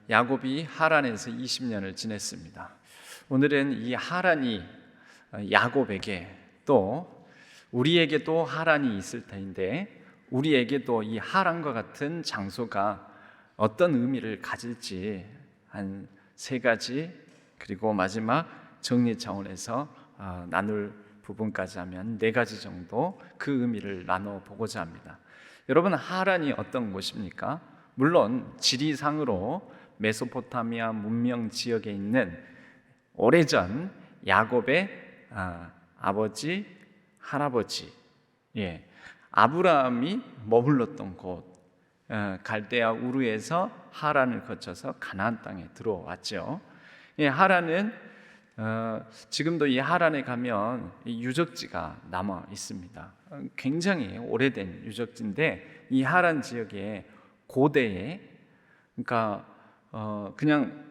야곱이 하란에서 20년을 지냈습니다. 오늘은 이 하란이 야곱에게 또 우리에게도 하란이 있을 텐데 우리에게도 이 하란과 같은 장소가 어떤 의미를 가질지 한 세 가지, 그리고 마지막 정리 차원에서 나눌 부분까지 하면 네 가지 정도 그 의미를 나눠보고자 합니다. 여러분, 하란이 어떤 곳입니까? 물론 지리상으로 메소포타미아 문명 지역에 있는 오래전 야곱의 아버지, 할아버지, 아브라함이 머물렀던 곳, 갈대아 우르에서 하란을 거쳐서 가나안 땅에 들어왔죠. 하란은 지금도 이 하란에 가면 유적지가 남아 있습니다. 굉장히 오래된 유적지인데 이 하란 지역에 고대에, 그러니까 그냥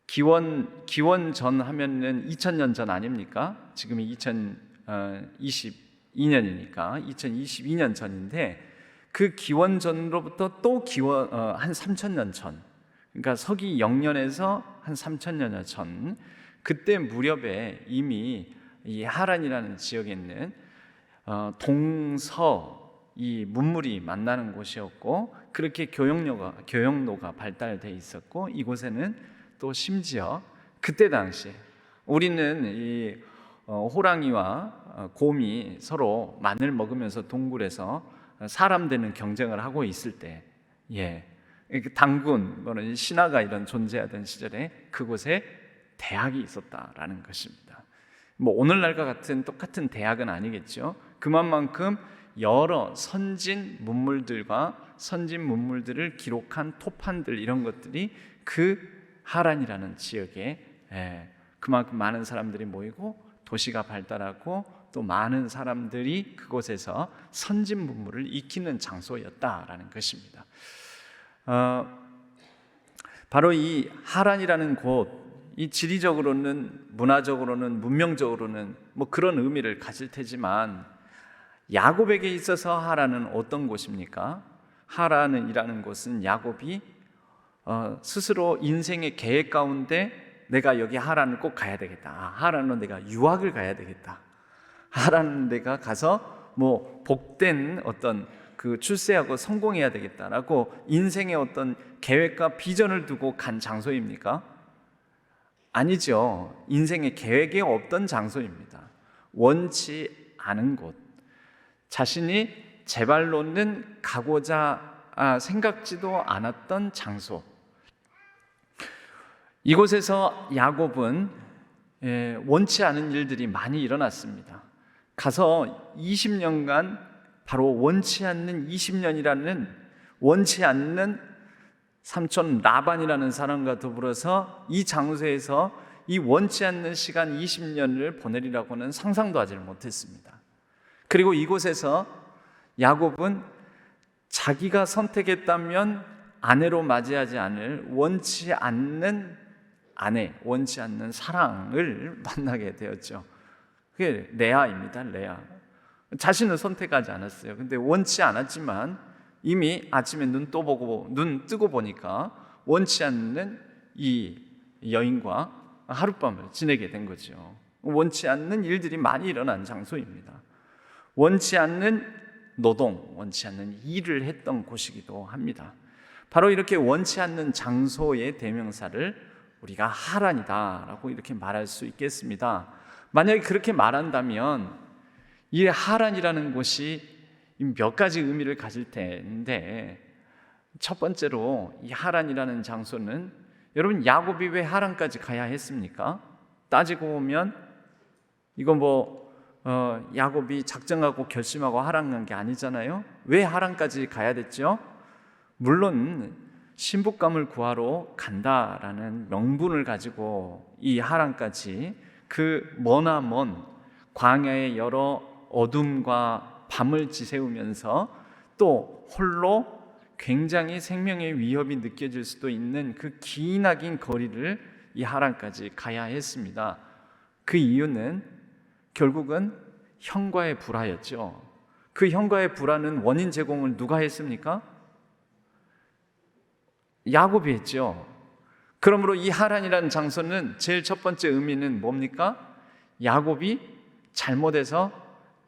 기원 전 하면은 2000년 전 아닙니까? 지금이 2022년이니까 2022년 전인데 그 기원 전으로부터 또 기원 한 3000년 전, 그러니까 서기 0년에서 한 3000년 전, 그때 무렵에 이미 이 하란이라는 지역에 있는 동서 이 문물이 만나는 곳이었고, 그렇게 교역로가 발달되어 있었고, 이곳에는 또 심지어 그때 당시에 우리는 이 호랑이와 곰이 서로 마늘 먹으면서 동굴에서 사람 되는 경쟁을 하고 있을 때, 당군 또는 신하가 이런 존재하던 시절에 그곳에 대학이 있었다라는 것입니다. 뭐 오늘날과 같은 똑같은 대학은 아니겠죠. 그만큼 여러 선진 문물들을 기록한 토판들, 이런 것들이 그 하란이라는 지역에 그만큼 많은 사람들이 모이고 도시가 발달하고 또 많은 사람들이 그곳에서 선진 문물을 익히는 장소였다라는 것입니다. 바로 이 하란이라는 곳, 이 지리적으로는, 문화적으로는, 문명적으로는 뭐 그런 의미를 가질 테지만 야곱에게 있어서 하란은 어떤 곳입니까? 하란이라는 곳은 야곱이 스스로 인생의 계획 가운데 내가 여기 하란을 꼭 가야 되겠다, 하란으로 내가 유학을 가야 되겠다, 하란은 내가 가서 뭐 복된 어떤 그 출세하고 성공해야 되겠다라고 인생의 어떤 계획과 비전을 두고 간 장소입니까? 아니죠. 인생의 계획이 없던 장소입니다. 원치 않은 곳, 자신이 제발로는 가고자 생각지도 않았던 장소, 이곳에서 야곱은 원치 않은 일들이 많이 일어났습니다. 가서 20년간 바로 원치 않는 20년이라는, 원치 않는 삼촌 라반이라는 사람과 더불어서 이 장소에서 이 원치 않는 시간 20년을 보내리라고는 상상도 하지 못했습니다. 그리고 이곳에서 야곱은 자기가 선택했다면 아내로 맞이하지 않을 원치 않는 아내, 원치 않는 사랑을 만나게 되었죠. 그게 레아입니다. 레아. 자신은 선택하지 않았어요. 근데 원치 않았지만 이미 아침에 눈 뜨고 보니까 원치 않는 이 여인과 하룻밤을 지내게 된 거죠. 원치 않는 일들이 많이 일어난 장소입니다. 원치 않는 노동, 원치 않는 일을 했던 곳이기도 합니다. 바로 이렇게 원치 않는 장소의 대명사를 우리가 하란이다라고 이렇게 말할 수 있겠습니다. 만약에 그렇게 말한다면 이 하란이라는 곳이 몇 가지 의미를 가질 텐데, 첫 번째로 이 하란이라는 장소는, 여러분, 야곱이 왜 하란까지 가야 했습니까? 따지고 보면 이건 야곱이 작정하고 결심하고 하란 간 게 아니잖아요. 왜 하란까지 가야 됐죠? 물론 신부감을 구하러 간다라는 명분을 가지고 이 하란까지, 그 머나먼 광야의 여러 어둠과 밤을 지새우면서 또 홀로 굉장히 생명의 위협이 느껴질 수도 있는 그 기나긴 거리를 이 하란까지 가야 했습니다. 그 이유는 결국은 형과의 불화였죠. 그 형과의 불화는 원인 제공을 누가 했습니까? 야곱이 했죠. 그러므로 이 하란이라는 장소는 제일 첫 번째 의미는 뭡니까? 야곱이 잘못해서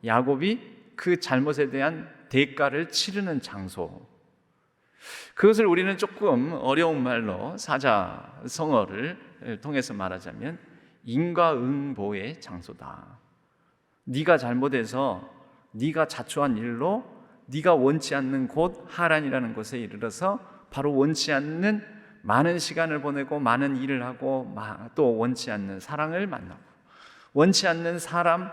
야곱이 그 잘못에 대한 대가를 치르는 장소. 그것을 우리는 조금 어려운 말로 사자성어를 통해서 말하자면 인과응보의 장소다. 네가 잘못해서 네가 자초한 일로 네가 원치 않는 곳 하란이라는 곳에 이르러서 바로 원치 않는 많은 시간을 보내고 많은 일을 하고 또 원치 않는 사랑을 만나고 원치 않는 사람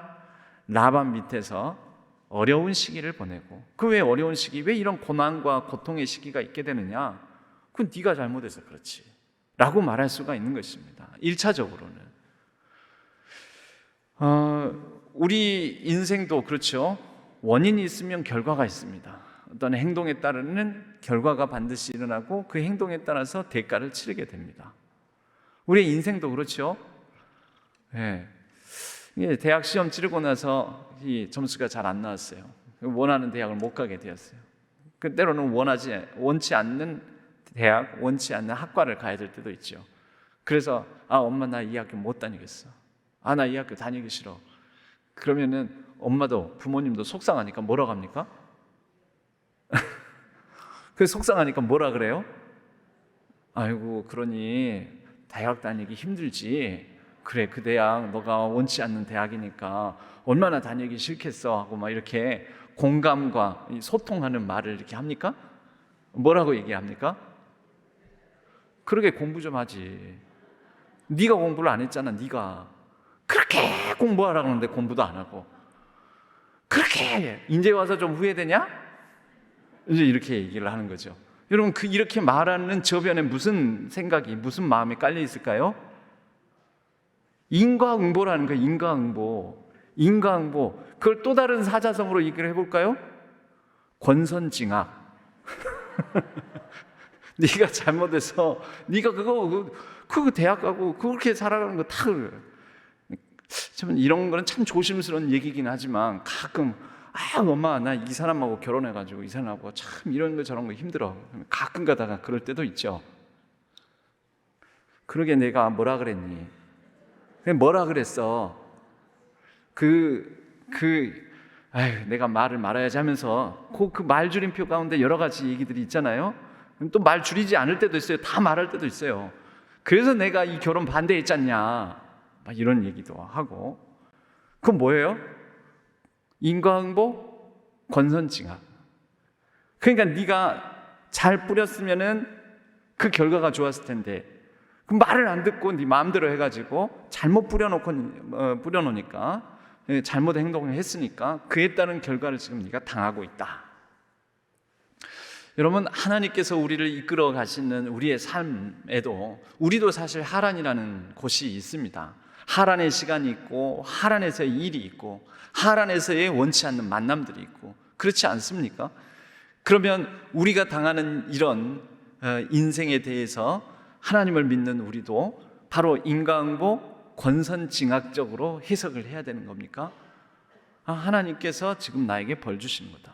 라반 밑에서 어려운 시기를 보내고 그 왜 어려운 시기, 왜 이런 고난과 고통의 시기가 있게 되느냐? 그건 네가 잘못해서 그렇지 라고 말할 수가 있는 것입니다. 1차적으로는 우리 인생도 그렇죠. 원인이 있으면 결과가 있습니다. 어떤 행동에 따르는 결과가 반드시 일어나고 그 행동에 따라서 대가를 치르게 됩니다. 우리의 인생도 그렇죠. 네. 대학 시험 치르고 나서 이 점수가 잘 안 나왔어요. 원하는 대학을 못 가게 되었어요. 때로는 원치 않는 대학, 원치 않는 학과를 가야 될 때도 있죠. 그래서 엄마 나 이 학교 못 다니겠어. 나 이 학교 다니기 싫어. 그러면은 엄마도 부모님도 속상하니까 뭐라고 합니까? 그 속상하니까 뭐라 그래요? 아이고 그러니 대학 다니기 힘들지. 그래 그 대학 너가 원치 않는 대학이니까 얼마나 다니기 싫겠어 하고 막 이렇게 공감과 소통하는 말을 이렇게 합니까? 뭐라고 얘기합니까? 그러게 공부 좀 하지. 네가 공부를 안 했잖아. 네가 그렇게 공부하라고 하는데 공부도 안 하고 그렇게 이제 와서 좀 후회되냐? 이제 이렇게 얘기를 하는 거죠. 여러분 이렇게 말하는 저변에 무슨 생각이 무슨 마음이 깔려 있을까요? 인과응보라는 거예요. 인과응보. 그걸 또 다른 사자성어로 얘기를 해볼까요? 권선징악. 네가 잘못해서 네가 그거 대학 가고 그렇게 살아가는 거 다 참 이런 거는 참 조심스러운 얘기긴 하지만 가끔 엄마 나 이 사람하고 결혼해가지고 이 사람하고 참 이런 거 저런 거 힘들어. 가끔 가다가 그럴 때도 있죠. 그러게 내가 뭐라 그랬니? 뭐라 그랬어? 내가 말을 말아야지 하면서 그 말줄임표 가운데 여러 가지 얘기들이 있잖아요. 또 말 줄이지 않을 때도 있어요. 다 말할 때도 있어요. 그래서 내가 이 결혼 반대했지 않냐? 막 이런 얘기도 하고. 그건 뭐예요? 인과응보, 권선징악. 그러니까 네가 잘 뿌렸으면은 그 결과가 좋았을 텐데 그 말을 안 듣고 네 마음대로 해가지고 잘못 뿌려놓으니까 잘못 행동을 했으니까 그에 따른 결과를 지금 네가 당하고 있다. 여러분 하나님께서 우리를 이끌어 가시는 우리의 삶에도 우리도 사실 하란이라는 곳이 있습니다. 하란의 시간이 있고 하란에서의 일이 있고 하란에서의 원치 않는 만남들이 있고 그렇지 않습니까? 그러면 우리가 당하는 이런 인생에 대해서 하나님을 믿는 우리도 바로 인과응보 권선징악적으로 해석을 해야 되는 겁니까? 하나님께서 지금 나에게 벌 주시는 거다.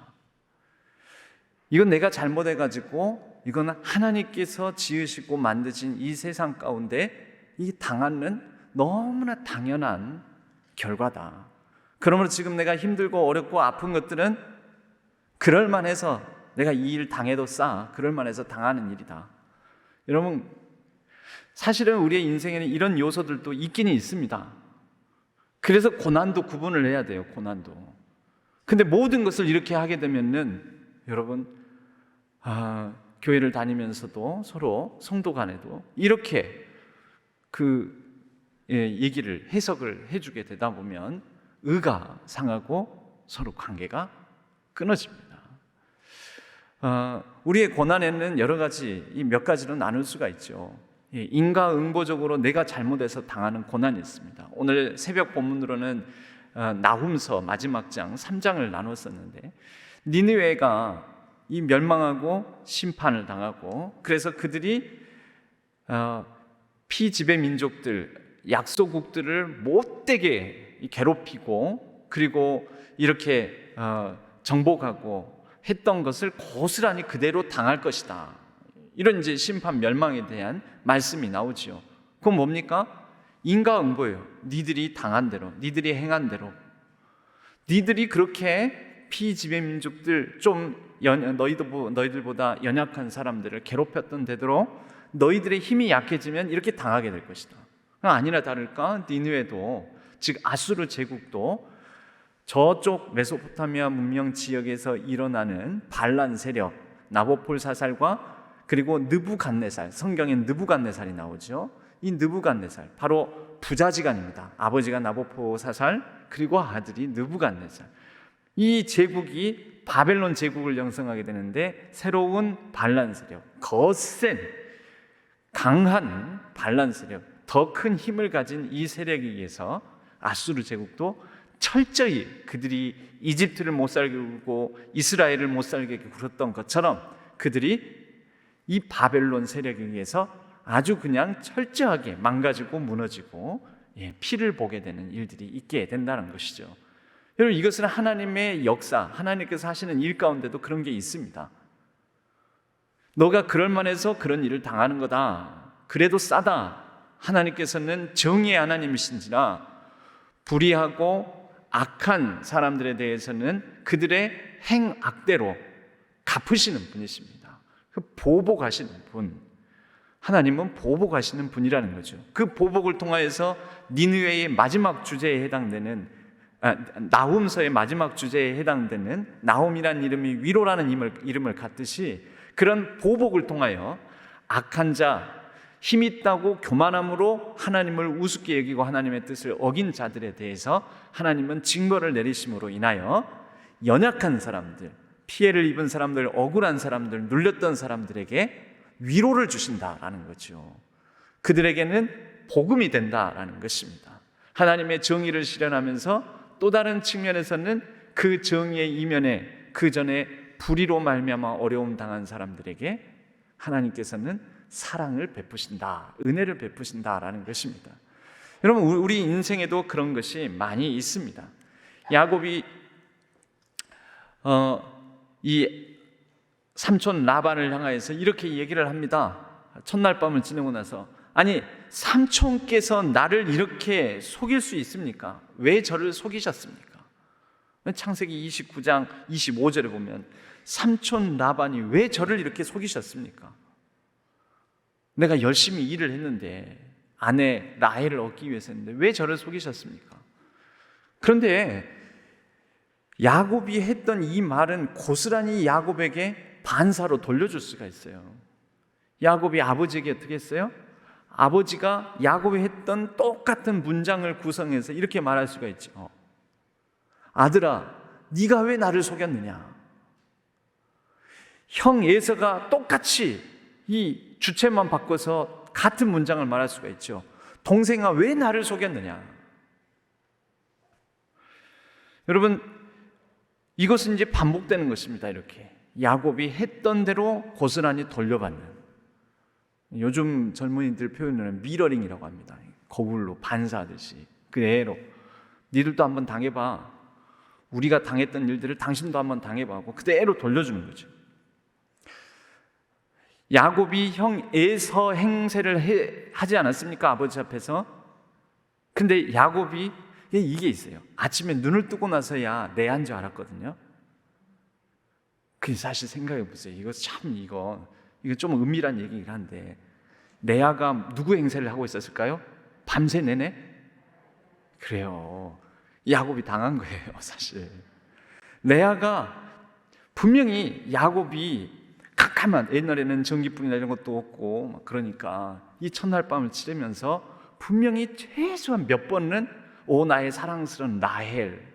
이건 내가 잘못해가지고 이건 하나님께서 지으시고 만드신 이 세상 가운데 이 당하는 너무나 당연한 결과다. 그러므로 지금 내가 힘들고 어렵고 아픈 것들은 그럴만해서 내가 이 일 당해도 그럴만해서 당하는 일이다. 여러분 사실은 우리의 인생에는 이런 요소들도 있기는 있습니다. 그래서 고난도 구분을 해야 돼요. 고난도. 근데 모든 것을 이렇게 하게 되면은 여러분 교회를 다니면서도 서로 성도 간에도 이렇게 얘기를 해석을 해주게 되다 보면 의가 상하고 서로 관계가 끊어집니다. 우리의 고난에는 여러 가지 몇 가지로 나눌 수가 있죠. 인과응보적으로 내가 잘못해서 당하는 고난이 있습니다. 오늘 새벽 본문으로는 나훔서 마지막 장 3장을 나눴었는데 니느웨가 이 멸망하고 심판을 당하고 그래서 그들이 피지배 민족들 약소국들을 못되게 괴롭히고 그리고 이렇게 정복하고 했던 것을 고스란히 그대로 당할 것이다. 이런 이제 심판 멸망에 대한 말씀이 나오지요. 그건 뭡니까? 인과응보예요. 니들이 당한 대로, 니들이 행한 대로, 니들이 그렇게 피지배민족들 좀 너희들보다 연약한 사람들을 괴롭혔던 대로 너희들의 힘이 약해지면 이렇게 당하게 될 것이다. 아니나 다를까 니느웨도, 즉 아수르 제국도 저쪽 메소포타미아 문명 지역에서 일어나는 반란 세력, 나보폴 사살과 그리고 느부갓네살, 성경에 느부갓네살이 나오죠. 이 느부갓네살, 바로 부자지간입니다. 아버지가 나보포 사살, 그리고 아들이 느부갓네살. 이 제국이 바벨론 제국을 형성하게 되는데, 새로운 반란 세력, 거센 강한 반란 세력, 더 큰 힘을 가진 이 세력에 의해서 아수르 제국도 철저히 그들이 이집트를 못 살게 굴고 이스라엘을 못 살게 굴었던 것처럼 그들이 이 바벨론 세력에 의해서 아주 그냥 철저하게 망가지고 무너지고 피를 보게 되는 일들이 있게 된다는 것이죠. 여러분, 이것은 하나님의 역사, 하나님께서 하시는 일 가운데도 그런 게 있습니다. 너가 그럴 만해서 그런 일을 당하는 거다, 그래도 싸다. 하나님께서는 정의의 하나님이신지라 불의하고 악한 사람들에 대해서는 그들의 행악대로 갚으시는 분이십니다. 그 보복하시는 분, 하나님은 보복하시는 분이라는 거죠. 그 보복을 통하여서 니느웨의 마지막 주제에 해당되는 나훔서의 마지막 주제에 해당되는 나홈이라는 이름이 위로라는 이름을 갖듯이 그런 보복을 통하여 악한 자, 힘 있다고 교만함으로 하나님을 우습게 여기고 하나님의 뜻을 어긴 자들에 대해서 하나님은 징벌을 내리심으로 인하여 연약한 사람들, 피해를 입은 사람들, 억울한 사람들, 눌렸던 사람들에게 위로를 주신다라는 거죠. 그들에게는 복음이 된다라는 것입니다. 하나님의 정의를 실현하면서 또 다른 측면에서는 그 정의의 이면에 그 전에 불의로 말미암아 어려움 당한 사람들에게 하나님께서는 사랑을 베푸신다, 은혜를 베푸신다라는 것입니다. 여러분, 우리 인생에도 그런 것이 많이 있습니다. 야곱이 이 삼촌 라반을 향하여서 이렇게 얘기를 합니다. 첫날 밤을 지내고 나서, 아니 삼촌께서 나를 이렇게 속일 수 있습니까? 왜 저를 속이셨습니까? 창세기 29장 25절에 보면 삼촌 라반이 왜 저를 이렇게 속이셨습니까? 내가 열심히 일을 했는데, 아내 라헬을 얻기 위해서 했는데 왜 저를 속이셨습니까? 그런데 야곱이 했던 이 말은 고스란히 야곱에게 반사로 돌려줄 수가 있어요. 야곱이 아버지에게 어떻게 했어요? 아버지가 야곱이 했던 똑같은 문장을 구성해서 이렇게 말할 수가 있죠. 아들아, 네가 왜 나를 속였느냐? 형 에서가 똑같이 이 주체만 바꿔서 같은 문장을 말할 수가 있죠. 동생아, 왜 나를 속였느냐? 여러분, 이것은 이제 반복되는 것입니다. 이렇게 야곱이 했던 대로 고스란히 돌려받는, 요즘 젊은이들 표현으로는 미러링이라고 합니다. 거울로 반사하듯이 그대로 니들도 한번 당해봐, 우리가 당했던 일들을 당신도 한번 당해봐 하고 그대로 돌려주는 거죠. 야곱이 형 에서 행세를 하지 않았습니까? 아버지 앞에서. 근데 야곱이 이게 있어요. 아침에 눈을 뜨고 나서야 레아인 줄 알았거든요. 그 사실 생각해 보세요. 이거 좀 은밀한 얘기긴 한데, 레아가 누구 행세를 하고 있었을까요? 밤새 내내? 그래요. 야곱이 당한 거예요, 사실. 레아가 분명히 야곱이 캄캄한, 옛날에는 전기불이나 이런 것도 없고 그러니까 이 첫날 밤을 치르면서 분명히 최소한 몇 번은 오 나의 사랑스러운 라헬,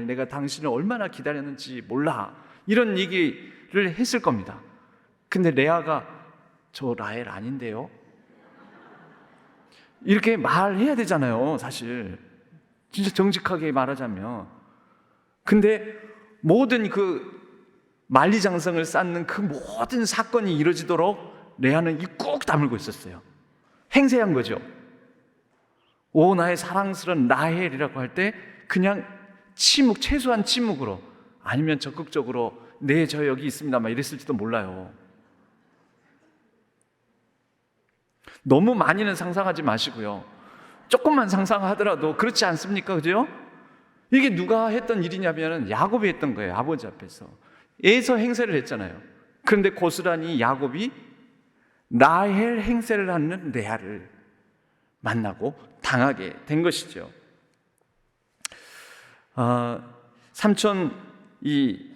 내가 당신을 얼마나 기다렸는지 몰라, 이런 얘기를 했을 겁니다. 근데 레아가 저 라헬 아닌데요? 이렇게 말해야 되잖아요, 사실. 진짜 정직하게 말하자면. 근데 모든 그 만리장성을 쌓는 그 모든 사건이 이루어지도록 레아는 이 꾹 다물고 있었어요. 행세한 거죠. 오 나의 사랑스러운 라헬이라고 할 때 그냥 침묵, 최소한 침묵으로, 아니면 적극적으로 네 저 여기 있습니다 막 이랬을지도 몰라요. 너무 많이는 상상하지 마시고요. 조금만 상상하더라도 그렇지 않습니까? 그죠? 이게 누가 했던 일이냐면 야곱이 했던 거예요. 아버지 앞에서. 에서 행세를 했잖아요. 그런데 고스란히 야곱이 라헬 행세를 하는 레아를 만나고 당하게 된 것이죠. 삼촌 이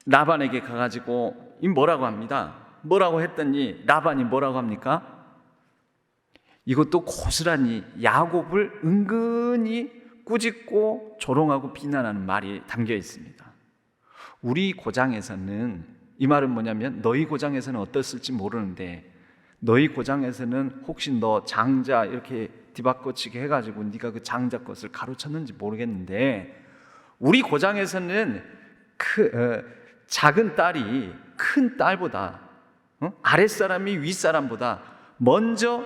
라반에게 가가지고 뭐라고 합니다. 뭐라고 했더니 라반이 뭐라고 합니까? 이것도 고스란히 야곱을 은근히 꾸짖고 조롱하고 비난하는 말이 담겨 있습니다. 우리 고장에서는, 이 말은 뭐냐면 너희 고장에서는 어떻을지 모르는데 너희 고장에서는 혹시 너 장자 이렇게 뒤바꿔치기 해가지고 네가 그 장자 것을 가로쳤는지 모르겠는데, 우리 고장에서는 작은 딸이 큰 딸보다, 아랫사람이 윗사람보다 먼저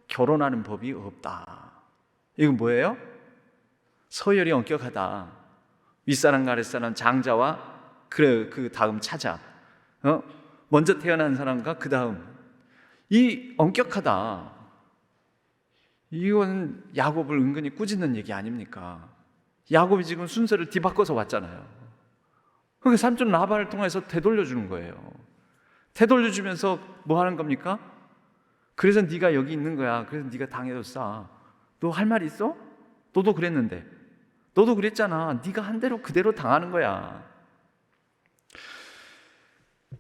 결혼하는 법이 없다. 이건 뭐예요? 서열이 엄격하다. 윗사람과 아랫사람, 장자와 그 다음 차자, 먼저 태어난 사람과 그 다음, 이 엄격하다. 이건 야곱을 은근히 꾸짖는 얘기 아닙니까? 야곱이 지금 순서를 뒤바꿔서 왔잖아요. 그러니까 삼촌 라반을 통해서 되돌려주는 거예요. 되돌려주면서 뭐 하는 겁니까? 그래서 네가 여기 있는 거야. 그래서 네가 당해도 싸. 너 할 말 있어? 너도 그랬는데. 너도 그랬잖아. 네가 한 대로 그대로 당하는 거야.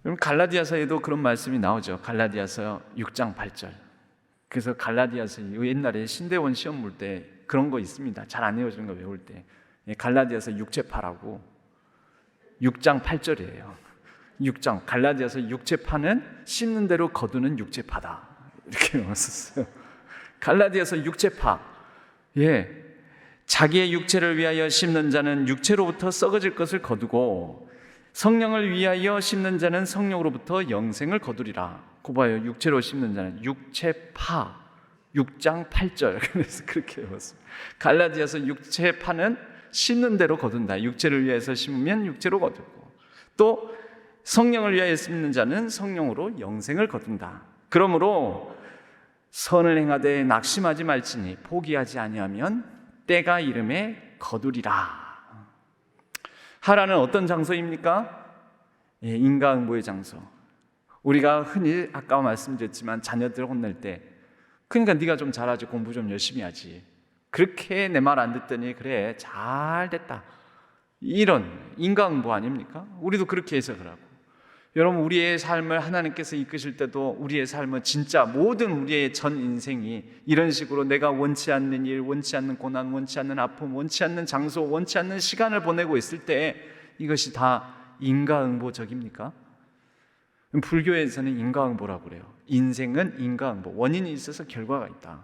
그럼 갈라디아서에도 그런 말씀이 나오죠. 갈라디아서 6장 8절. 그래서 갈라디아서 옛날에 신대원 시험 볼 때 그런 거 있습니다. 잘 안 외워지는 거 외울 때. 갈라디아서 6제파라고 6장 8절이에요. 6장 갈라디아서 6제파는 씹는 대로 거두는 6제파다. 이렇게 외웠었어요. 갈라디아서 6제파. 자기의 육체를 위하여 심는 자는 육체로부터 썩어질 것을 거두고 성령을 위하여 심는 자는 성령으로부터 영생을 거두리라. 그 봐요. 육체로 심는 자는 육체파. 6장 8절. 그래서 그렇게 외웠습니다. 갈라디아서 육체파는 심는 대로 거둔다. 육체를 위해서 심으면 육체로 거두고, 또 성령을 위하여 심는 자는 성령으로 영생을 거둔다. 그러므로 선을 행하되 낙심하지 말지니 포기하지 아니하면 때가 이름에 거두리라. 하라는 어떤 장소입니까? 인과응보의 장소. 우리가 흔히 아까 말씀드렸지만 자녀들 혼낼 때, 그러니까 네가 좀 잘하지, 공부 좀 열심히 하지, 그렇게 내 말 안 듣더니 그래 잘 됐다, 이런 인과응보 아닙니까? 우리도 그렇게 해석을 하고. 여러분, 우리의 삶을 하나님께서 이끄실 때도 우리의 삶은 진짜 모든 우리의 전 인생이 이런 식으로 내가 원치 않는 일, 원치 않는 고난, 원치 않는 아픔, 원치 않는 장소, 원치 않는 시간을 보내고 있을 때 이것이 다 인과응보적입니까? 불교에서는 인과응보라고 그래요. 인생은 인과응보, 원인이 있어서 결과가 있다.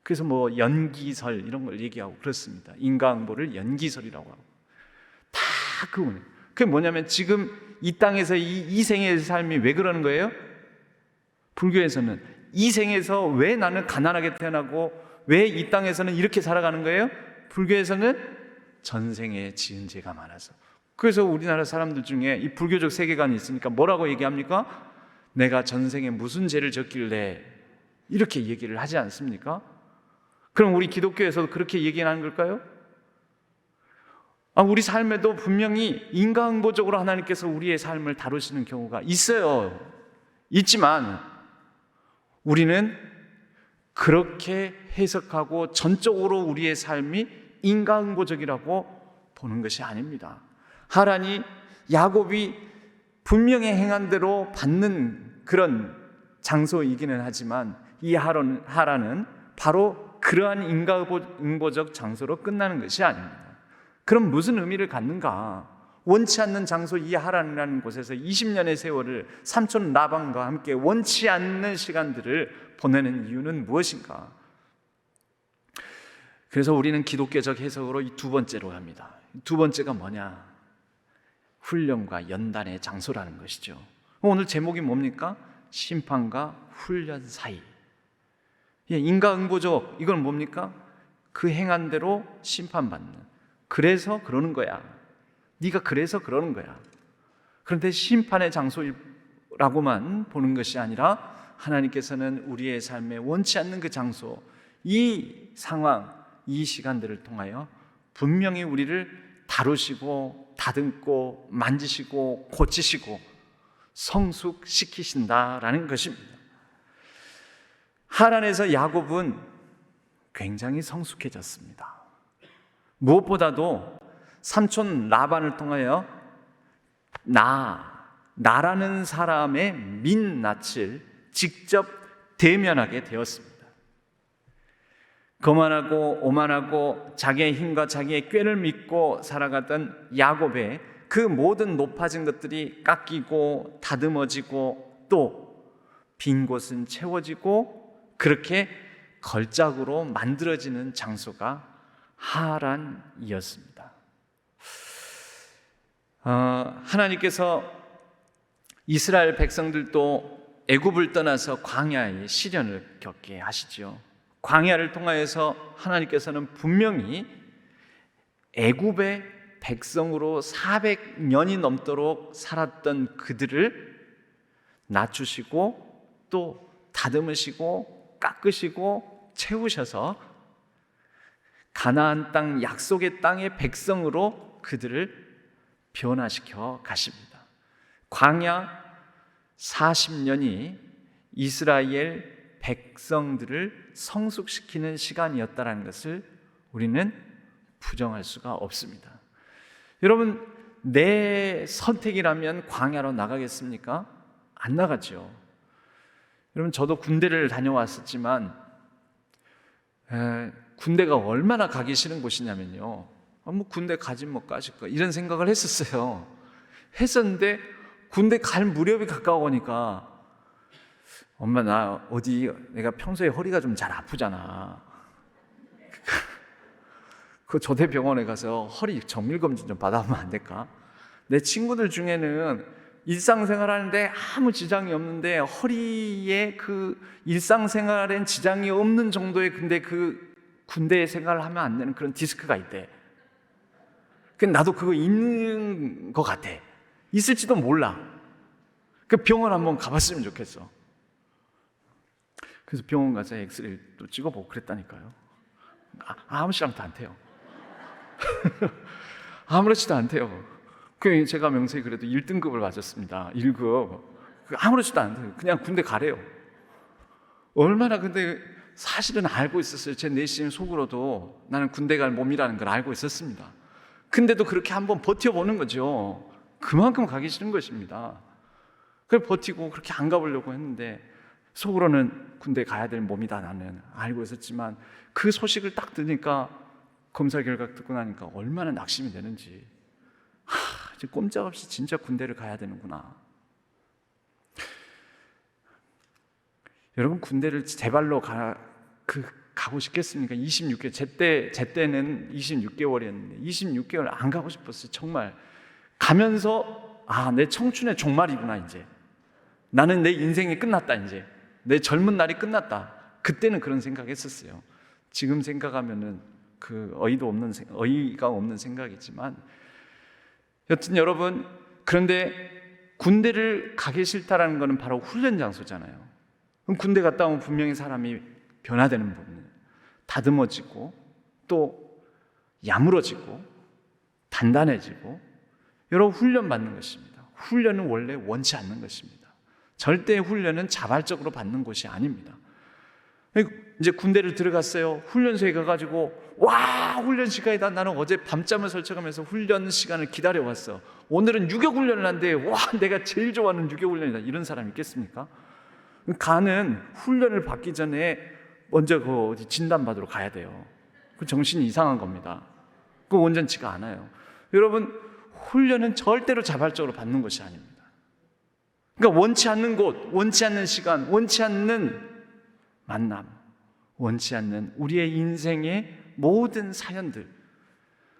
그래서 뭐 연기설 이런 걸 얘기하고 그렇습니다. 인과응보를 연기설이라고 하고. 다 그게 뭐냐면 지금 이 땅에서 이 생의 삶이 왜 그러는 거예요? 불교에서는 이 생에서 왜 나는 가난하게 태어나고 왜 이 땅에서는 이렇게 살아가는 거예요? 불교에서는 전생에 지은 죄가 많아서. 그래서 우리나라 사람들 중에 이 불교적 세계관이 있으니까 뭐라고 얘기합니까? 내가 전생에 무슨 죄를 졌길래 이렇게 얘기를 하지 않습니까? 그럼 우리 기독교에서도 그렇게 얘기하는 걸까요? 우리 삶에도 분명히 인과응보적으로 하나님께서 우리의 삶을 다루시는 경우가 있어요. 있지만 우리는 그렇게 해석하고 전적으로 우리의 삶이 인과응보적이라고 보는 것이 아닙니다. 하라니 야곱이 분명히 행한 대로 받는 그런 장소이기는 하지만 이 하라는 바로 그러한 인과응보적 장소로 끝나는 것이 아닙니다. 그럼 무슨 의미를 갖는가? 원치 않는 장소 이 하란이라는 곳에서 20년의 세월을 삼촌 라반과 함께 원치 않는 시간들을 보내는 이유는 무엇인가? 그래서 우리는 기독교적 해석으로 이 두 번째로 합니다. 두 번째가 뭐냐? 훈련과 연단의 장소라는 것이죠. 오늘 제목이 뭡니까? 심판과 훈련 사이. 인과응보적, 이건 뭡니까? 그 행한 대로 심판받는. 그래서 그러는 거야. 네가 그래서 그러는 거야. 그런데 심판의 장소라고만 보는 것이 아니라 하나님께서는 우리의 삶에 원치 않는 그 장소, 이 상황, 이 시간들을 통하여 분명히 우리를 다루시고 다듬고 만지시고 고치시고 성숙시키신다라는 것입니다. 하란에서 야곱은 굉장히 성숙해졌습니다. 무엇보다도 삼촌 라반을 통하여 나라는 사람의 민낯을 직접 대면하게 되었습니다. 거만하고 오만하고 자기의 힘과 자기의 꾀를 믿고 살아가던 야곱의 그 모든 높아진 것들이 깎이고 다듬어지고 또 빈 곳은 채워지고 그렇게 걸작으로 만들어지는 장소가 하란이었습니다. 하나님께서 이스라엘 백성들도 애굽을 떠나서 광야의 시련을 겪게 하시죠. 광야를 통하여서 하나님께서는 분명히 애굽의 백성으로 400년이 넘도록 살았던 그들을 낮추시고 또 다듬으시고 깎으시고 채우셔서 가나안 땅 약속의 땅의 백성으로 그들을 변화시켜 가십니다. 광야 40년이 이스라엘 백성들을 성숙시키는 시간이었다는 것을 우리는 부정할 수가 없습니다. 여러분, 내 선택이라면 광야로 나가겠습니까? 안 나가죠. 여러분, 저도 군대를 다녀왔었지만 군대가 얼마나 가기 싫은 곳이냐면요, 뭐 군대 가진 뭐 가실까 이런 생각을 했었는데 군대 갈 무렵이 가까워오니까 엄마, 내가 평소에 허리가 좀 잘 아프잖아. 그 조대병원에 가서 허리 정밀검진 좀 받아보면 안 될까? 내 친구들 중에는 일상생활 하는데 아무 지장이 없는데 허리에 그 일상생활엔 지장이 없는 정도의 근데 그 군대 생활을 하면 안 되는 그런 디스크가 있대. 나도 그거 있는 것 같아. 있을지도 몰라. 그 병원 한번 가봤으면 좋겠어. 그래서 병원 가서 엑스레이를 또 찍어보고 그랬다니까요. 아무렇지도 않대요. 아무렇지도 않대요. 제가 명색이 그래도 1등급을 맞았습니다. 1급. 아무렇지도 않대요. 그냥 군대 가래요. 얼마나 근데 사실은 알고 있었어요. 제 내심 속으로도 나는 군대 갈 몸이라는 걸 알고 있었습니다. 근데도 그렇게 한번 버텨보는 거죠. 그만큼 가기 싫은 것입니다. 그걸 버티고 그렇게 안 가보려고 했는데 속으로는 군대 가야 될 몸이다 나는 알고 있었지만 그 소식을 딱 듣니까 검사 결과 듣고 나니까 얼마나 낙심이 되는지, 이제 꼼짝없이 진짜 군대를 가야 되는구나. 여러분, 군대를 제 발로 가고 싶겠습니까? 26개월, 제 때는 26개월이었는데 26개월 안 가고 싶었어요. 정말 가면서 내 청춘의 종말이구나. 이제 나는 내 인생이 끝났다. 이제 내 젊은 날이 끝났다. 그때는 그런 생각했었어요. 지금 생각하면은 어이가 없는 생각이지만 여튼 여러분, 그런데 군대를 가기 싫다라는 것은 바로 훈련 장소잖아요. 그럼 군대 갔다 오면 분명히 사람이 변화되는 부분, 다듬어지고 또 야물어지고 단단해지고 여러 훈련 받는 것입니다. 훈련은 원래 원치 않는 것입니다. 절대 훈련은 자발적으로 받는 것이 아닙니다. 이제 군대를 들어갔어요. 훈련소에 가가지고 훈련 시간이다. 나는 어제 밤잠을 설쳐가면서 훈련 시간을 기다려왔어. 오늘은 유격훈련을 한대. 내가 제일 좋아하는 유격훈련이다. 이런 사람 있겠습니까? 가는 훈련을 받기 전에 먼저 어디 진단받으러 가야 돼요. 그 정신이 이상한 겁니다. 그거 온전치가 않아요. 여러분, 훈련은 절대로 자발적으로 받는 것이 아닙니다. 그러니까 원치 않는 곳, 원치 않는 시간, 원치 않는 만남, 원치 않는 우리의 인생의 모든 사연들,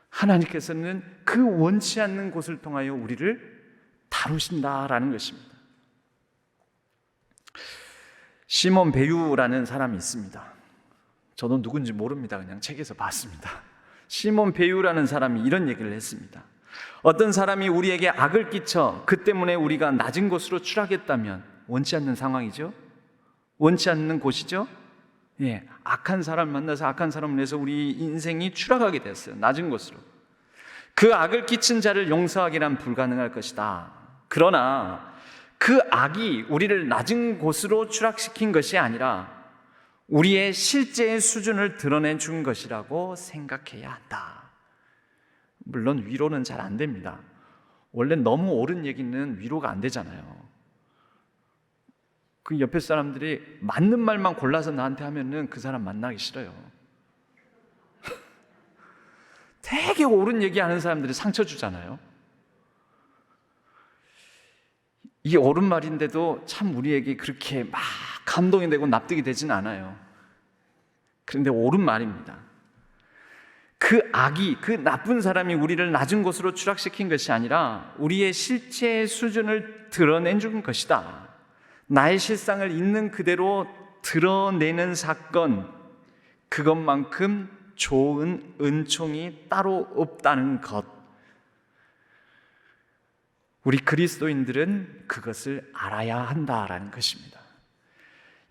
하나님께서는 그 원치 않는 곳을 통하여 우리를 다루신다라는 것입니다. 시몬 베유라는 사람이 있습니다. 저도 누군지 모릅니다. 그냥 책에서 봤습니다. 시몬 베유라는 사람이 이런 얘기를 했습니다. 어떤 사람이 우리에게 악을 끼쳐 그 때문에 우리가 낮은 곳으로 추락했다면, 원치 않는 상황이죠. 원치 않는 곳이죠. 예, 악한 사람 만나서 악한 사람을 위해서 우리 인생이 추락하게 됐어요. 낮은 곳으로. 그 악을 끼친 자를 용서하기란 불가능할 것이다. 그러나 그 악이 우리를 낮은 곳으로 추락시킨 것이 아니라 우리의 실제의 수준을 드러내 준 것이라고 생각해야 한다. 물론 위로는 잘 안 됩니다. 원래 너무 옳은 얘기는 위로가 안 되잖아요. 그 옆에 사람들이 맞는 말만 골라서 나한테 하면은 그 사람 만나기 싫어요. 되게 옳은 얘기하는 사람들이 상처 주잖아요. 이게 옳은 말인데도 참 우리에게 그렇게 막 감동이 되고 납득이 되진 않아요. 그런데 옳은 말입니다. 그 악이, 그 나쁜 사람이 우리를 낮은 곳으로 추락시킨 것이 아니라 우리의 실체의 수준을 드러낸 준 것이다. 나의 실상을 있는 그대로 드러내는 사건, 그것만큼 좋은 은총이 따로 없다는 것. 우리 그리스도인들은 그것을 알아야 한다라는 것입니다.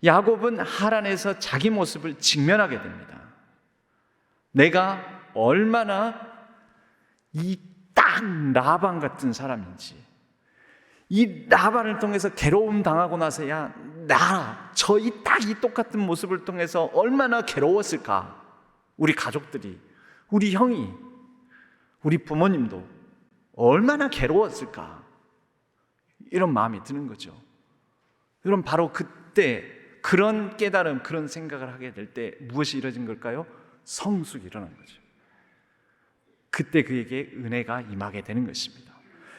야곱은 하란에서 자기 모습을 직면하게 됩니다. 내가 얼마나 이 딱 라반 같은 사람인지, 이 라반을 통해서 괴로움 당하고 나서야 저 이 똑같은 모습을 통해서 얼마나 괴로웠을까. 우리 가족들이, 우리 형이, 우리 부모님도 얼마나 괴로웠을까. 이런 마음이 드는 거죠. 여러분, 바로 그때 그런 깨달음, 그런 생각을 하게 될 때 무엇이 이루어진 걸까요? 성숙이 일어난 거죠. 그때 그에게 은혜가 임하게 되는 것입니다.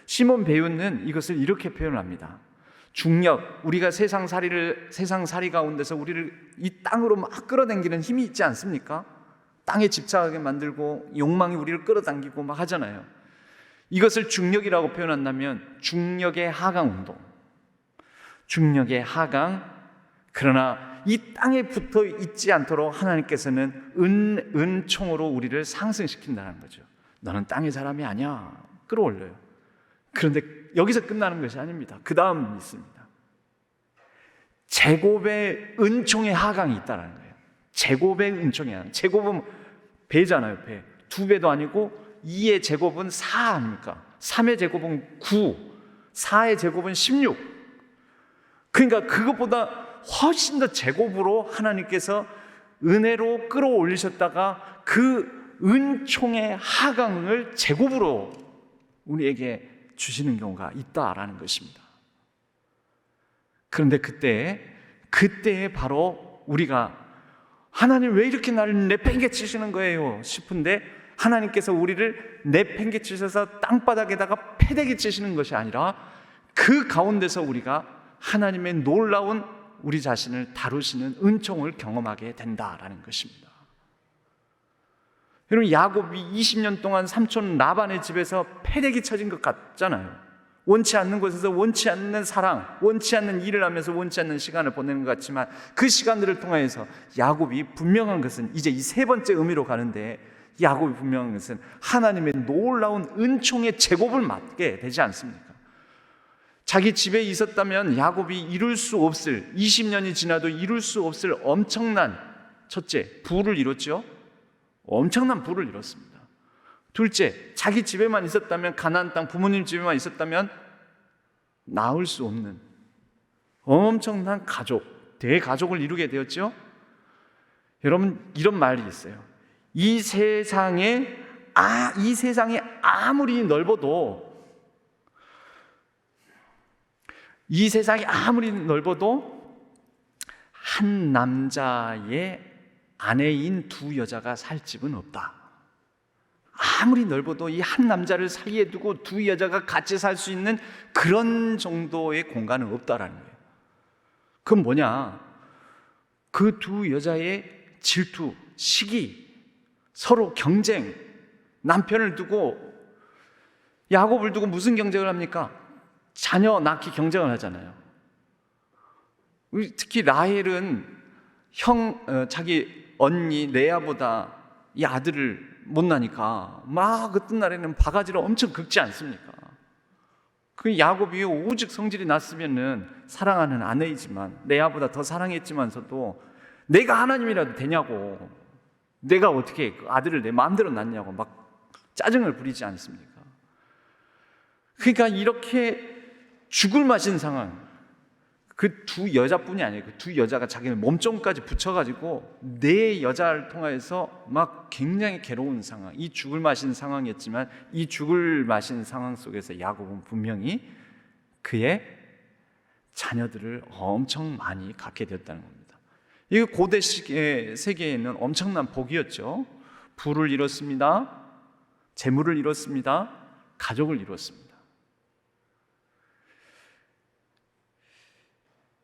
시몬 베요는 이것을 이렇게 표현합니다. 중력, 우리가 세상살이 가운데서 우리를 이 땅으로 막 끌어당기는 힘이 있지 않습니까? 땅에 집착하게 만들고 욕망이 우리를 끌어당기고 막 하잖아요. 이것을 중력이라고 표현한다면 중력의 하강 운동, 중력의 하강. 그러나 이 땅에 붙어 있지 않도록 하나님께서는 은총으로 우리를 상승시킨다는 거죠. 너는 땅의 사람이 아니야. 끌어올려요. 그런데 여기서 끝나는 것이 아닙니다. 그 다음이 있습니다. 제곱의 은총의 하강이 있다는 거예요. 제곱의 은총의 하강. 제곱은 배잖아요. 배. 2배도 아니고 2의 제곱은 4 아닙니까? 3의 제곱은 9, 4의 제곱은 16. 그러니까 그것보다 훨씬 더 제곱으로 하나님께서 은혜로 끌어올리셨다가 그 은총의 하강을 제곱으로 우리에게 주시는 경우가 있다라는 것입니다. 그런데 그때에 바로 우리가 하나님 왜 이렇게 나를 내팽개치시는 거예요 싶은데, 하나님께서 우리를 내팽개치셔서 땅바닥에다가 패대기 치시는 것이 아니라 그 가운데서 우리가 하나님의 놀라운 우리 자신을 다루시는 은총을 경험하게 된다라는 것입니다. 여러분, 야곱이 20년 동안 삼촌 라반의 집에서 패대기 쳐진 것 같잖아요. 원치 않는 곳에서 원치 않는 사랑, 원치 않는 일을 하면서 원치 않는 시간을 보내는 것 같지만, 그 시간들을 통해서 야곱이 분명한 것은, 이제 이 세 번째 의미로 가는데, 야곱이 분명한 것은 하나님의 놀라운 은총의 제곱을 맞게 되지 않습니까? 자기 집에 있었다면 야곱이 이룰 수 없을, 20년이 지나도 이룰 수 없을 엄청난, 첫째, 부를 이뤘죠. 엄청난 부를 이뤘습니다. 둘째, 자기 집에만 있었다면, 가나안 땅 부모님 집에만 있었다면 나올 수 없는 엄청난 가족, 대가족을 이루게 되었죠. 여러분, 이런 말이 있어요. 이 세상이 아무리 넓어도 한 남자의 아내인 두 여자가 살 집은 없다. 아무리 넓어도 이 한 남자를 사이에 두고 두 여자가 같이 살 수 있는 그런 정도의 공간은 없다라는 거예요. 그건 뭐냐? 그 두 여자의 질투, 시기, 서로 경쟁, 남편을 두고, 야곱을 두고 무슨 경쟁을 합니까? 자녀 낳기 경쟁을 하잖아요. 특히 라헬은 자기 언니 레아보다 이 아들을 못 나니까 막 어떤 날에는 바가지를 엄청 긁지 않습니까? 그 야곱이 오직 성질이 났으면은 사랑하는 아내이지만 레아보다 더 사랑했지만서도 내가 하나님이라도 되냐고, 내가 어떻게 그 아들을 내 마음대로 낳냐고 막 짜증을 부리지 않습니까? 그러니까 이렇게 죽을 맛인 상황, 그 두 여자뿐이 아니에요. 그 두 여자가 자기는 몸종까지 붙여가지고 네 여자를 통해서 막 굉장히 괴로운 상황, 이 죽을 맛인 상황이었지만 이 죽을 맛인 상황 속에서 야곱은 분명히 그의 자녀들을 엄청 많이 갖게 되었다는 겁니다. 이 고대 세계에는 엄청난 복이었죠. 부를 이뤘습니다. 재물을 이뤘습니다. 가족을 이뤘습니다.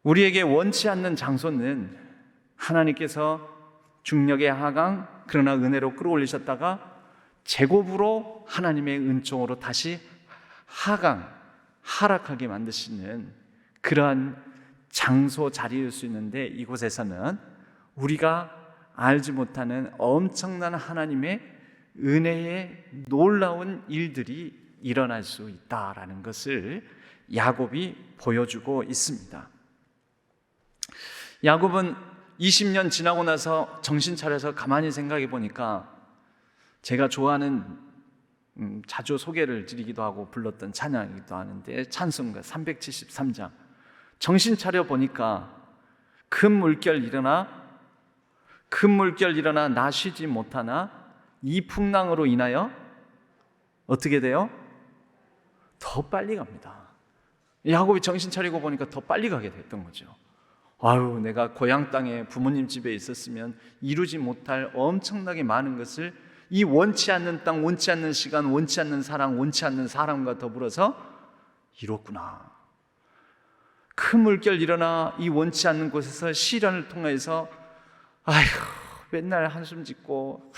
우리에게 원치 않는 장소는 하나님께서 중력의 하강, 그러나 은혜로 끌어올리셨다가 제곱으로 하나님의 은총으로 다시 하락하게 만드시는 그러한 장소, 자리일 수 있는데, 이곳에서는 우리가 알지 못하는 엄청난 하나님의 은혜의 놀라운 일들이 일어날 수 있다라는 것을 야곱이 보여주고 있습니다. 야곱은 20년 지나고 나서 정신 차려서 가만히 생각해 보니까 제가 좋아하는 자주 소개를 드리기도 하고 불렀던 찬양이기도 하는데, 찬송가 373장 정신 차려 보니까 큰 물결 일어나 나 쉬지 못하나 이 풍랑으로 인하여 어떻게 돼요? 더 빨리 갑니다. 야곱이 정신 차리고 보니까 더 빨리 가게 됐던 거죠. 아유, 내가 고향 땅에 부모님 집에 있었으면 이루지 못할 엄청나게 많은 것을 이 원치 않는 땅, 원치 않는 시간, 원치 않는 사랑, 원치 않는 사람과 더불어서 이뤘구나. 큰 물결 일어나 이 원치 않는 곳에서 시련을 통해서 아휴, 맨날 한숨 짓고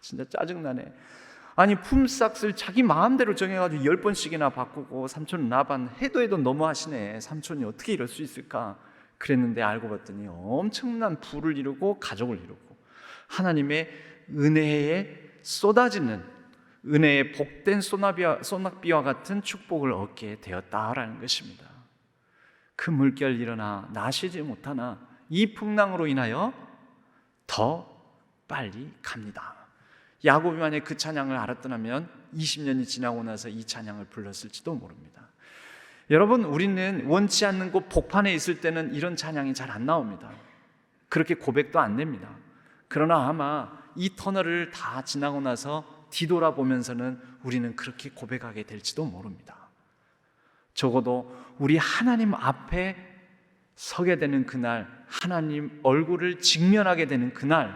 진짜 짜증나네. 아니, 품삯을 자기 마음대로 정해가지고 10번씩이나 바꾸고 삼촌 나반 해도 너무하시네. 삼촌이 어떻게 이럴 수 있을까? 그랬는데 알고 봤더니 엄청난 부를 이루고 가족을 이루고 하나님의 은혜에 쏟아지는, 은혜의 복된 소낙비와 같은 축복을 얻게 되었다라는 것입니다. 그 물결 일어나 나 쉬지 못하나 이 풍랑으로 인하여 더 빨리 갑니다. 야곱이 만약 그 찬양을 알았더라면 20년이 지나고 나서 이 찬양을 불렀을지도 모릅니다. 여러분, 우리는 원치 않는 곳 복판에 있을 때는 이런 찬양이 잘 안 나옵니다. 그렇게 고백도 안 됩니다. 그러나 아마 이 터널을 다 지나고 나서 뒤돌아보면서는 우리는 그렇게 고백하게 될지도 모릅니다. 적어도 우리 하나님 앞에 서게 되는 그날, 하나님 얼굴을 직면하게 되는 그날,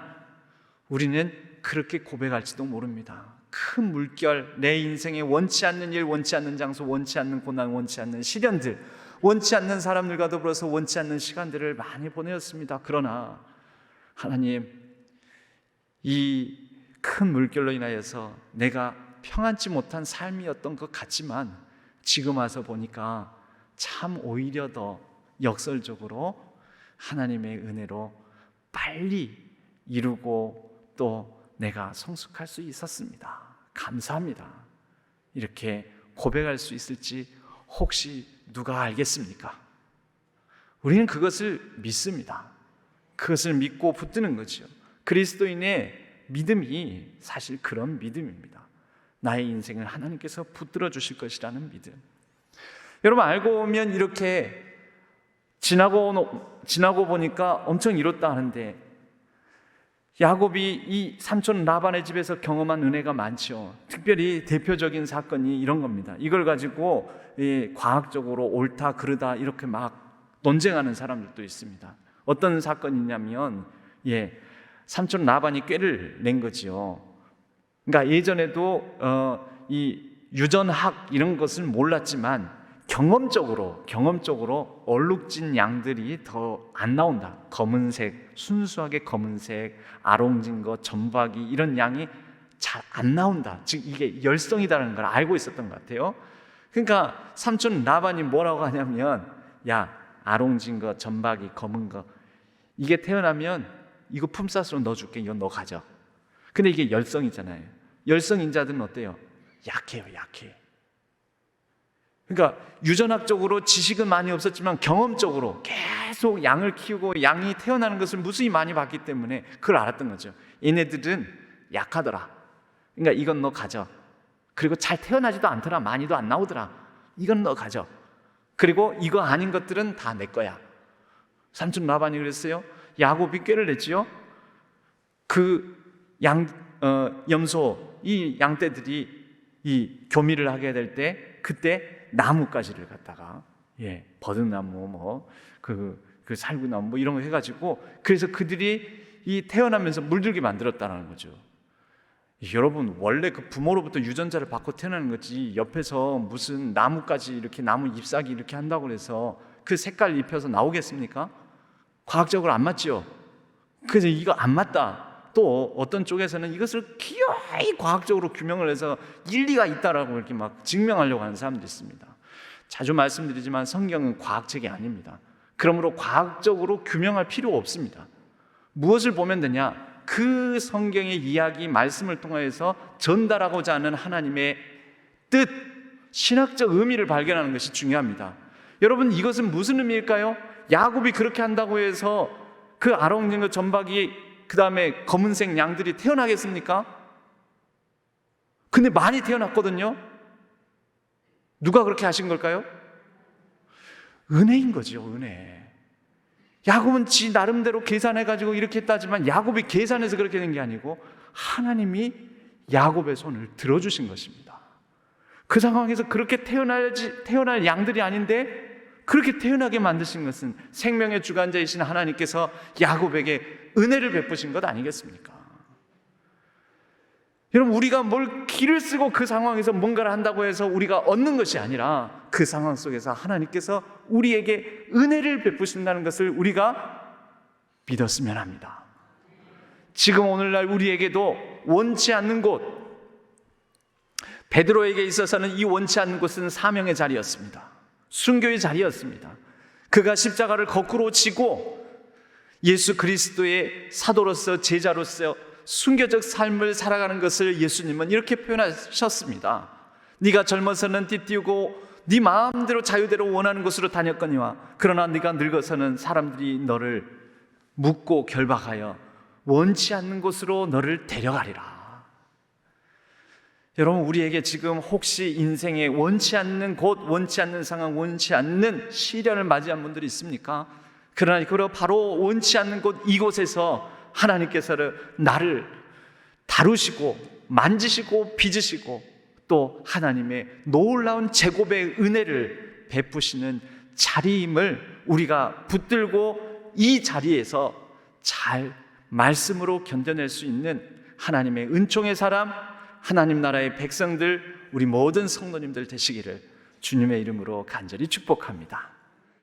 우리는 그렇게 고백할지도 모릅니다. 큰 물결, 내 인생에 원치 않는 일, 원치 않는 장소, 원치 않는 고난, 원치 않는 시련들, 원치 않는 사람들과 더불어서 원치 않는 시간들을 많이 보내었습니다. 그러나 하나님, 이 큰 물결로 인하여서 내가 평안치 못한 삶이었던 것 같지만 지금 와서 보니까 참 오히려 더 역설적으로 하나님의 은혜로 빨리 이루고 또 내가 성숙할 수 있었습니다. 감사합니다. 이렇게 고백할 수 있을지 혹시 누가 알겠습니까? 우리는 그것을 믿습니다. 그것을 믿고 붙드는 거죠. 그리스도인의 믿음이 사실 그런 믿음입니다. 나의 인생을 하나님께서 붙들어 주실 것이라는 믿음. 여러분, 알고 보면 이렇게 지나고 보니까 엄청 이뤘다 하는데, 야곱이 이 삼촌 라반의 집에서 경험한 은혜가 많죠. 특별히 대표적인 사건이 이런 겁니다. 이걸 가지고 과학적으로 옳다 그르다 이렇게 막 논쟁하는 사람들도 있습니다. 어떤 사건이냐면 삼촌 라반이 꾀를 낸 거지요. 그러니까 예전에도 이 유전학 이런 것을 몰랐지만 경험적으로 얼룩진 양들이 더 안 나온다. 검은색, 순수하게 검은색, 아롱진 것, 점박이 이런 양이 잘 안 나온다. 즉 이게 열성이다라는 걸 알고 있었던 것 같아요. 그러니까 삼촌 라반이 뭐라고 하냐면, 야, 아롱진 것, 점박이, 검은 거 이게 태어나면 이거 품삯으로 넣어줄게. 이건 너 가져. 근데 이게 열성이잖아요. 열성 인자들은 어때요? 약해요. 그러니까 유전학적으로 지식은 많이 없었지만 경험적으로 계속 양을 키우고 양이 태어나는 것을 무수히 많이 봤기 때문에 그걸 알았던 거죠. 얘네들은 약하더라. 그러니까 이건 너 가져. 그리고 잘 태어나지도 않더라. 많이도 안 나오더라. 이건 너 가져. 그리고 이거 아닌 것들은 다 내 거야. 삼촌 라반이 그랬어요. 야곱이 꾀를 냈지요. 그 염소, 이 양떼들이 이 교미를 하게 될 때 그때 나뭇가지를 갖다가 버드나무 그 살구나무 뭐 이런 거 해가지고 그래서 그들이 이 태어나면서 물들게 만들었다는 거죠. 여러분 원래 그 부모로부터 유전자를 받고 태어나는 거지 옆에서 무슨 나뭇가지 이렇게 나무 잎사귀 이렇게 한다고 해서 그 색깔 입혀서 나오겠습니까? 과학적으로 안 맞죠. 그래서 이거 안 맞다. 또 어떤 쪽에서는 이것을 기어이 과학적으로 규명을 해서 일리가 있다라고 이렇게 막 증명하려고 하는 사람들이 있습니다. 자주 말씀드리지만 성경은 과학책이 아닙니다. 그러므로 과학적으로 규명할 필요 없습니다. 무엇을 보면 되냐? 그 성경의 이야기 말씀을 통해서 전달하고자 하는 하나님의 뜻, 신학적 의미를 발견하는 것이 중요합니다. 여러분 이것은 무슨 의미일까요? 야곱이 그렇게 한다고 해서 그 아롱진 전박이 그 다음에 검은색 양들이 태어나겠습니까? 근데 많이 태어났거든요. 누가 그렇게 하신 걸까요? 은혜인 거죠, 은혜. 야곱은 지 나름대로 계산해가지고 이렇게 했다지만 야곱이 계산해서 그렇게 된 게 아니고 하나님이 야곱의 손을 들어주신 것입니다. 그 상황에서 그렇게 태어날 양들이 아닌데 그렇게 태어나게 만드신 것은 생명의 주관자이신 하나님께서 야곱에게 은혜를 베푸신 것 아니겠습니까? 여러분 우리가 뭘 기를 쓰고 그 상황에서 뭔가를 한다고 해서 우리가 얻는 것이 아니라 그 상황 속에서 하나님께서 우리에게 은혜를 베푸신다는 것을 우리가 믿었으면 합니다. 지금 오늘날 우리에게도 원치 않는 곳, 베드로에게 있어서는 이 원치 않는 곳은 사명의 자리였습니다. 순교의 자리였습니다. 그가 십자가를 거꾸로 지고 예수 그리스도의 사도로서 제자로서 순교적 삶을 살아가는 것을 예수님은 이렇게 표현하셨습니다. 네가 젊어서는 띠띠우고 네 마음대로 자유대로 원하는 곳으로 다녔거니와 그러나 네가 늙어서는 사람들이 너를 묻고 결박하여 원치 않는 곳으로 너를 데려가리라. 여러분 우리에게 지금 혹시 인생에 원치 않는 곳, 원치 않는 상황, 원치 않는 시련을 맞이한 분들이 있습니까? 그러나 바로 원치 않는 곳 이곳에서 하나님께서는 나를 다루시고 만지시고 빚으시고 또 하나님의 놀라운 제곱의 은혜를 베푸시는 자리임을 우리가 붙들고 이 자리에서 잘 말씀으로 견뎌낼 수 있는 하나님의 은총의 사람, 하나님 나라의 백성들, 우리 모든 성도님들 되시기를 주님의 이름으로 간절히 축복합니다.